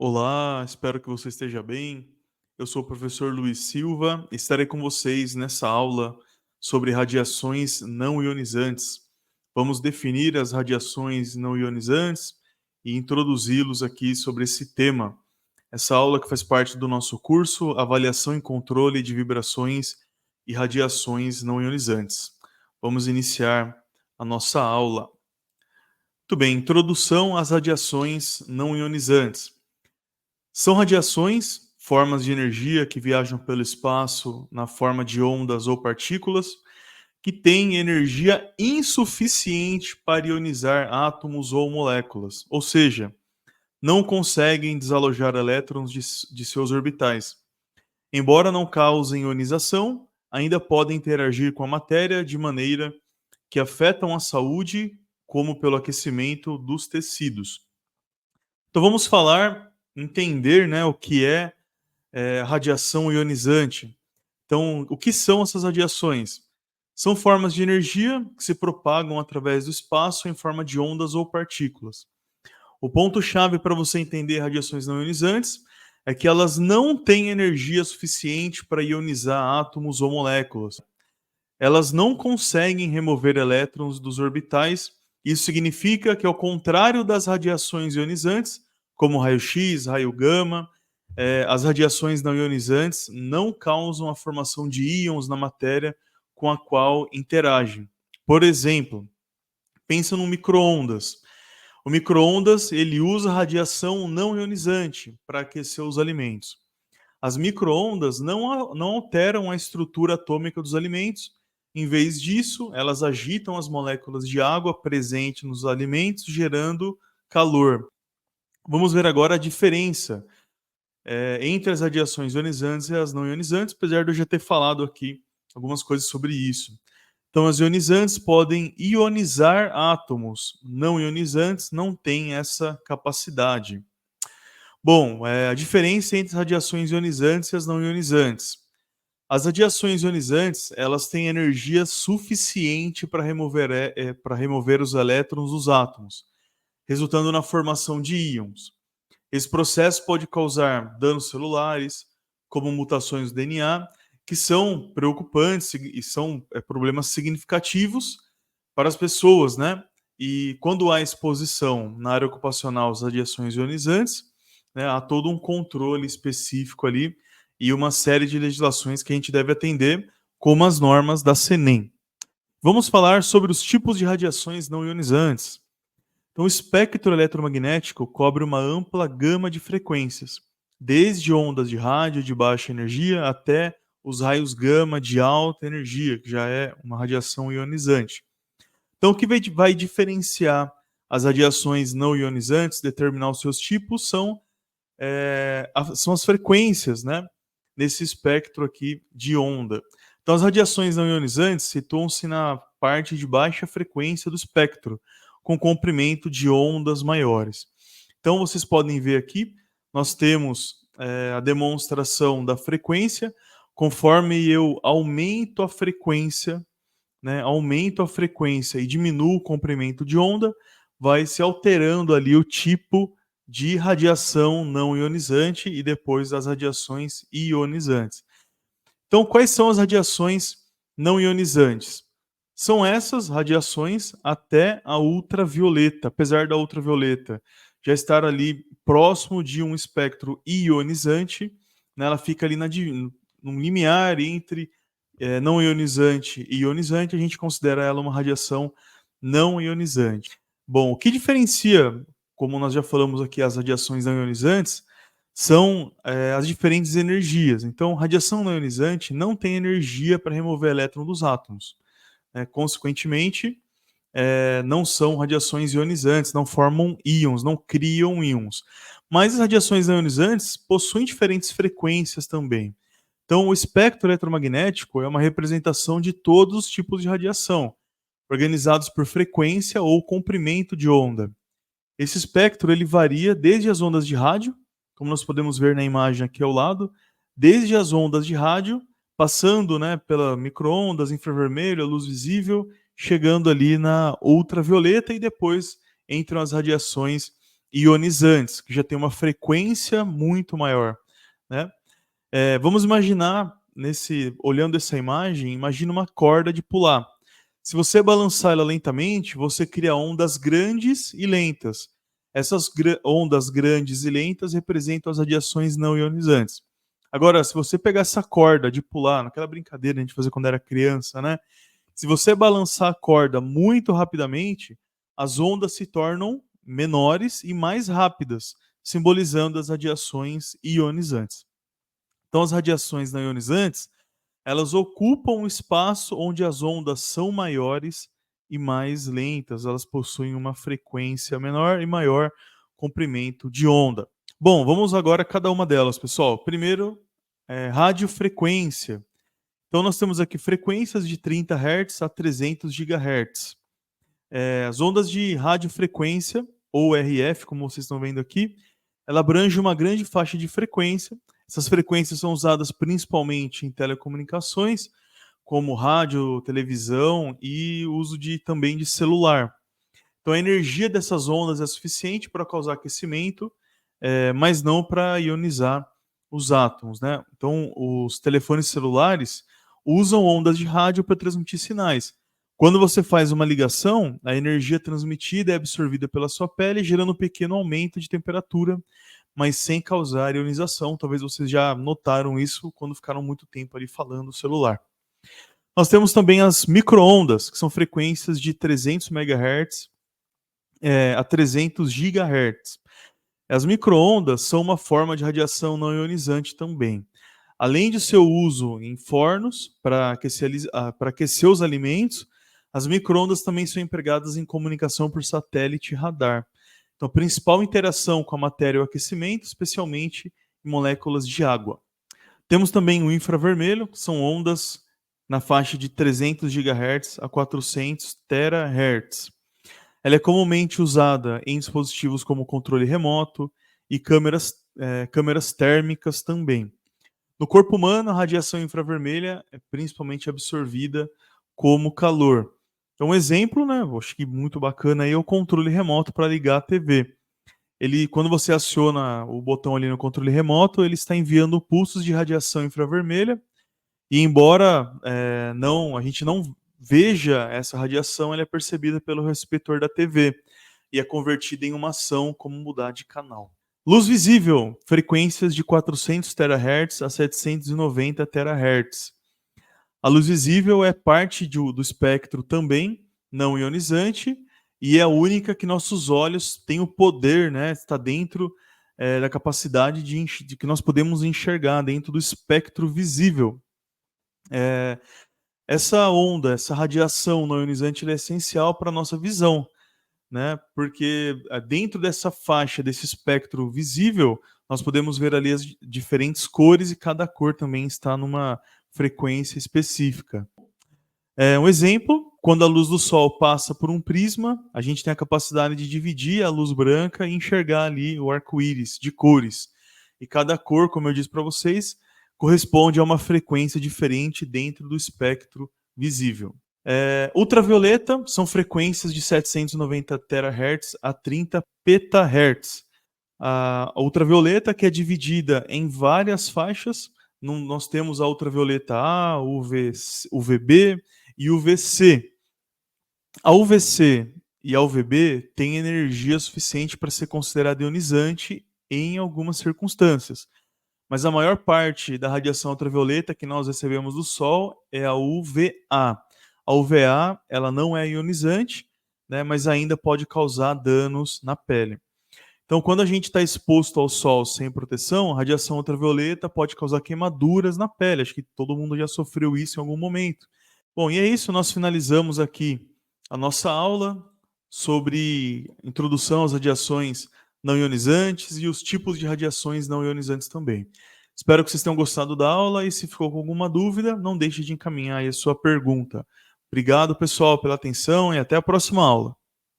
Olá, espero que você esteja bem. Eu sou o professor Luiz Silva e estarei com vocês nessa aula sobre radiações não ionizantes. Vamos definir as radiações não ionizantes e introduzi-los aqui sobre esse tema. Essa aula que faz parte do nosso curso Avaliação e Controle de Vibrações e Radiações Não Ionizantes. Vamos iniciar a nossa aula. Muito bem, introdução às radiações não ionizantes. São radiações, formas de energia que viajam pelo espaço na forma de ondas ou partículas, que têm energia insuficiente para ionizar átomos ou moléculas, ou seja, não conseguem desalojar elétrons de seus orbitais. Embora não causem ionização, ainda podem interagir com a matéria de maneira que afetam a saúde, como pelo aquecimento dos tecidos. Então vamos entender, né, o que é radiação ionizante. Então, o que são essas radiações? São formas de energia que se propagam através do espaço em forma de ondas ou partículas. O ponto-chave para você entender radiações não ionizantes é que elas não têm energia suficiente para ionizar átomos ou moléculas. Elas não conseguem remover elétrons dos orbitais. Isso significa que, ao contrário das radiações ionizantes, como raio-x, raio gama, as radiações não ionizantes não causam a formação de íons na matéria com a qual interagem. Por exemplo, pensa no micro-ondas. O micro-ondas ele usa radiação não ionizante para aquecer os alimentos. As micro-ondas não alteram a estrutura atômica dos alimentos. Em vez disso, elas agitam as moléculas de água presentes nos alimentos, gerando calor. Vamos ver agora a diferença entre as radiações ionizantes e as não ionizantes, apesar de eu já ter falado aqui algumas coisas sobre isso. Então, as ionizantes podem ionizar átomos, não ionizantes não têm essa capacidade. Bom, a diferença entre as radiações ionizantes e as não ionizantes. As radiações ionizantes, elas têm energia suficiente para remover os elétrons dos átomos, resultando na formação de íons. Esse processo pode causar danos celulares, como mutações do DNA, que são preocupantes e são problemas significativos para as pessoas, né? E quando há exposição na área ocupacional às radiações ionizantes, né, há todo um controle específico ali e uma série de legislações que a gente deve atender, como as normas da CENEM. Vamos falar sobre os tipos de radiações não ionizantes. Então, o espectro eletromagnético cobre uma ampla gama de frequências, desde ondas de rádio de baixa energia até os raios gama de alta energia, que já é uma radiação ionizante. Então, o que vai diferenciar as radiações não ionizantes, determinar os seus tipos, são as frequências, né, nesse espectro aqui de onda. Então, as radiações não ionizantes situam-se na parte de baixa frequência do espectro, com comprimento de ondas maiores. Então, vocês podem ver aqui, nós temos a demonstração da frequência. Conforme eu aumento a frequência, né, e diminuo o comprimento de onda, vai se alterando ali o tipo de radiação não ionizante e depois as radiações ionizantes. Então, quais são as radiações não ionizantes? São essas radiações até a ultravioleta, apesar da ultravioleta já estar ali próximo de um espectro ionizante, né, ela fica ali num limiar entre não ionizante e ionizante, a gente considera ela uma radiação não ionizante. Bom, o que diferencia, como nós já falamos aqui, as radiações não ionizantes, são as diferentes energias. Então, radiação não ionizante não tem energia para remover elétron dos átomos. Consequentemente, não são radiações ionizantes, não formam íons, não criam íons. Mas as radiações não ionizantes possuem diferentes frequências também. Então, o espectro eletromagnético é uma representação de todos os tipos de radiação, organizados por frequência ou comprimento de onda. Esse espectro ele varia desde as ondas de rádio, como nós podemos ver na imagem aqui ao lado, desde as ondas de rádio, passando, né, pela micro-ondas, infravermelho, a luz visível, chegando ali na ultravioleta e depois entram as radiações ionizantes, que já tem uma frequência muito maior, né? Vamos imaginar, olhando essa imagem, imagina uma corda de pular. Se você balançar ela lentamente, você cria ondas grandes e lentas. Essas ondas grandes e lentas representam as radiações não ionizantes. Agora, se você pegar essa corda de pular, naquela brincadeira que a gente fazia quando era criança, né? Se você balançar a corda muito rapidamente, as ondas se tornam menores e mais rápidas, simbolizando as radiações ionizantes. Então, as radiações não ionizantes, elas ocupam um espaço onde as ondas são maiores e mais lentas, elas possuem uma frequência menor e maior comprimento de onda. Bom, vamos agora a cada uma delas, pessoal. Primeiro, radiofrequência. Então, nós temos aqui frequências de 30 Hz a 300 GHz. As ondas de radiofrequência, ou RF, como vocês estão vendo aqui, ela abrange uma grande faixa de frequência. Essas frequências são usadas principalmente em telecomunicações, como rádio, televisão e uso também de celular. Então a energia dessas ondas é suficiente para causar aquecimento, mas não para ionizar os átomos, né? Então os telefones celulares usam ondas de rádio para transmitir sinais. Quando você faz uma ligação, a energia transmitida é absorvida pela sua pele, gerando um pequeno aumento de temperatura, mas sem causar ionização. Talvez vocês já notaram isso quando ficaram muito tempo ali falando no celular. Nós temos também as microondas, que são frequências de 300 MHz a 300 GHz. As microondas são uma forma de radiação não ionizante também. Além de seu uso em fornos para aquecer os alimentos, as microondas também são empregadas em comunicação por satélite e radar. Então, a principal interação com a matéria é o aquecimento, especialmente em moléculas de água. Temos também o infravermelho, que são ondas na faixa de 300 GHz a 400 THz. Ela é comumente usada em dispositivos como controle remoto e câmeras térmicas também. No corpo humano, a radiação infravermelha é principalmente absorvida como calor. Então, um exemplo, né, acho que muito bacana aí, é o controle remoto para ligar a TV. Quando você aciona o botão ali no controle remoto, ele está enviando pulsos de radiação infravermelha e embora a gente não veja essa radiação, ela é percebida pelo receptor da TV e é convertida em uma ação como mudar de canal. Luz visível, frequências de 400 THz a 790 THz. A luz visível é parte do espectro também não ionizante e é a única que nossos olhos têm o poder, né, está dentro da capacidade de que nós podemos enxergar dentro do espectro visível. Essa onda, essa radiação não ionizante, é essencial para a nossa visão, né? Porque dentro dessa faixa, desse espectro visível, nós podemos ver ali as diferentes cores e cada cor também está numa frequência específica. Um exemplo, quando a luz do sol passa por um prisma, a gente tem a capacidade de dividir a luz branca e enxergar ali o arco-íris de cores. E cada cor, como eu disse para vocês, corresponde a uma frequência diferente dentro do espectro visível. Ultravioleta são frequências de 790 THz a 30 petahertz. A ultravioleta, que é dividida em várias faixas, nós temos a ultravioleta A, UVB e UVC. A UVC e a UVB têm energia suficiente para ser considerada ionizante em algumas circunstâncias. Mas a maior parte da radiação ultravioleta que nós recebemos do Sol é a UVA. A UVA, ela não é ionizante, né, mas ainda pode causar danos na pele. Então, quando a gente está exposto ao sol sem proteção, a radiação ultravioleta pode causar queimaduras na pele. Acho que todo mundo já sofreu isso em algum momento. Bom, e é isso, nós finalizamos aqui a nossa aula sobre introdução às radiações não ionizantes e os tipos de radiações não ionizantes também. Espero que vocês tenham gostado da aula e se ficou com alguma dúvida, não deixe de encaminhar aí a sua pergunta. Obrigado, pessoal, pela atenção e até a próxima aula.